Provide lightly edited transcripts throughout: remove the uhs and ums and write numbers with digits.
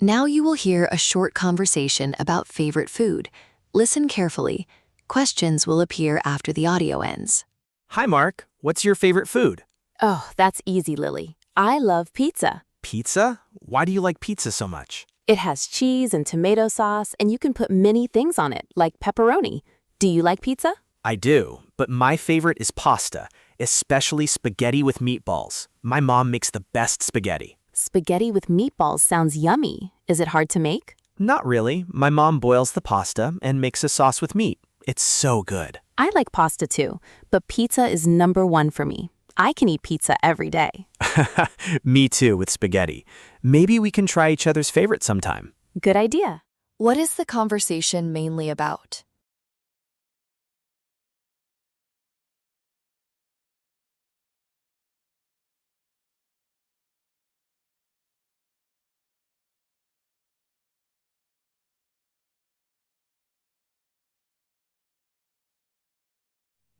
Now you will hear a short conversation about favorite food. Listen carefully. Questions will appear after the audio ends. Hi, Mark. What's your favorite food? Oh, that's easy, Lily. I love pizza. Pizza? Why do you like pizza so much? It has cheese and tomato sauce, and you can put many things on it, like pepperoni. Do you like pizza? I do, but my favorite is pasta, especially spaghetti with meatballs. My mom makes the best spaghetti. Spaghetti with meatballs sounds yummy. Is it hard to make? Not really. My mom boils the pasta and makes a sauce with meat. It's so good. I like pasta too, but pizza is #1 for me. I can eat pizza every day. Me too, with spaghetti. Maybe we can try each other's favorite sometime. Good idea. What is the conversation mainly about?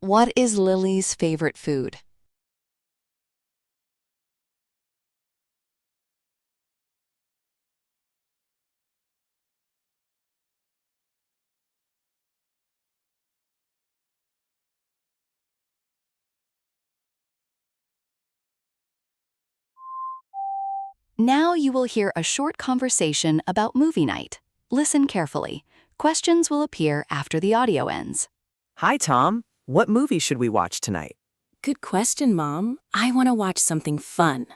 What is Lily's favorite food? Now you will hear a short conversation about movie night. Listen carefully. Questions will appear after the audio ends. Hi, Tom. What movie should we watch tonight? Good question, Mom. I want to watch something fun.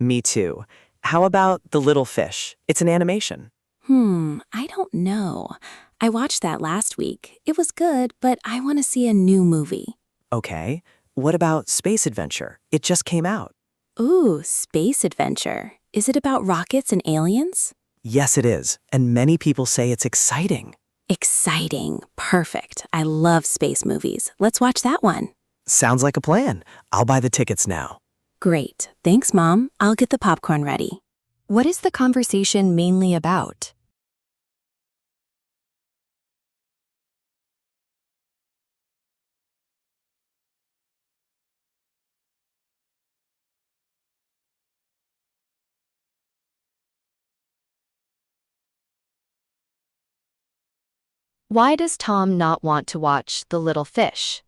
Me too. How about The Little Fish? It's an animation. I don't know. I watched that last week. It was good, but I want to see a new movie. Okay. What about Space Adventure? It just came out. Ooh, space adventure. Is it about rockets and aliens? Yes, it is. And many people say it's exciting. Exciting. Perfect. I love space movies. Let's watch that one. Sounds like a plan. I'll buy the tickets now. Great. Thanks, Mom. I'll get the popcorn ready. What is the conversation mainly about? Why does Tom not want to watch The Little Fish?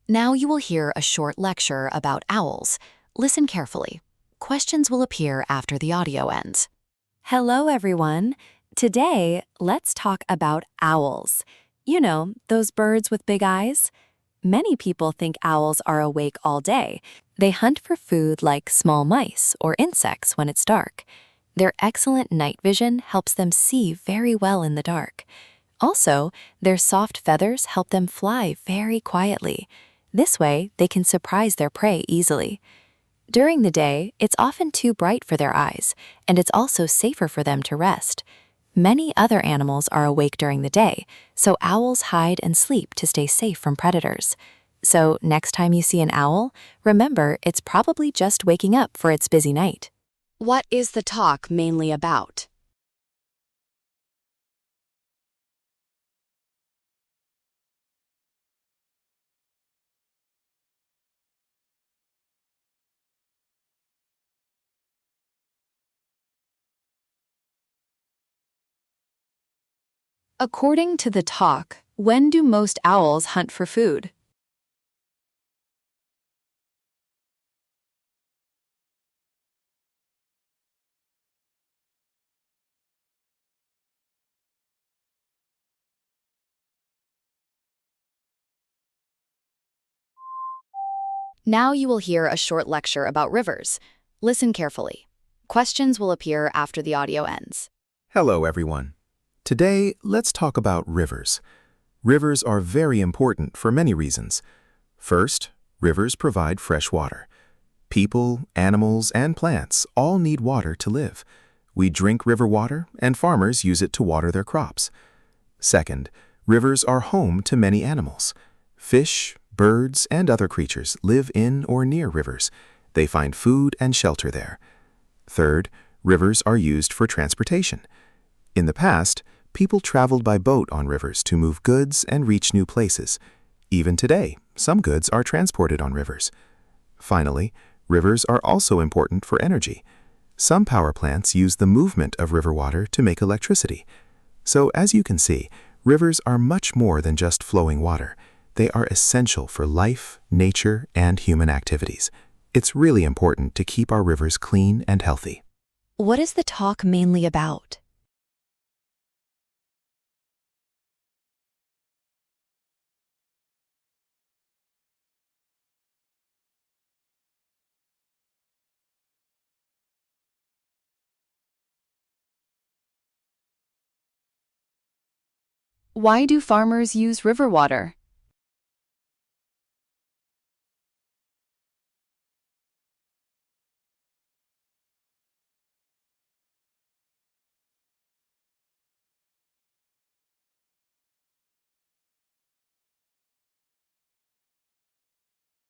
Now you will hear a short lecture about owls. Listen carefully. Questions will appear after the audio ends. Hello, everyone. Today, let's talk about owls. You know, those birds with big eyes? Many people think owls are awake all day. They hunt for food like small mice or insects when it's dark. Their excellent night vision helps them see very well in the dark. Also, their soft feathers help them fly very quietly. This way, they can surprise their prey easily. During the day, it's often too bright for their eyes, and it's also safer for them to rest. Many other animals are awake during the day, so owls hide and sleep to stay safe from predators. So next time you see an owl, remember it's probably just waking up for its busy night. What is the talk mainly about? According to the talk, when do most owls hunt for food? Now you will hear a short lecture about rivers. Listen carefully. Questions will appear after the audio ends. Hello, everyone. Today, let's talk about rivers. Rivers are very important for many reasons. First, rivers provide fresh water. People, animals, and plants all need water to live. We drink river water, and farmers use it to water their crops. Second, rivers are home to many animals. Fish, birds, and other creatures live in or near rivers. They find food and shelter there. Third, rivers are used for transportation. In the past, people traveled by boat on rivers to move goods and reach new places. Even today, some goods are transported on rivers. Finally, rivers are also important for energy. Some power plants use the movement of river water to make electricity. So, as you can see, rivers are much more than just flowing water. They are essential for life, nature, and human activities. It's really important to keep our rivers clean and healthy. What is the talk mainly about? Why do farmers use river water?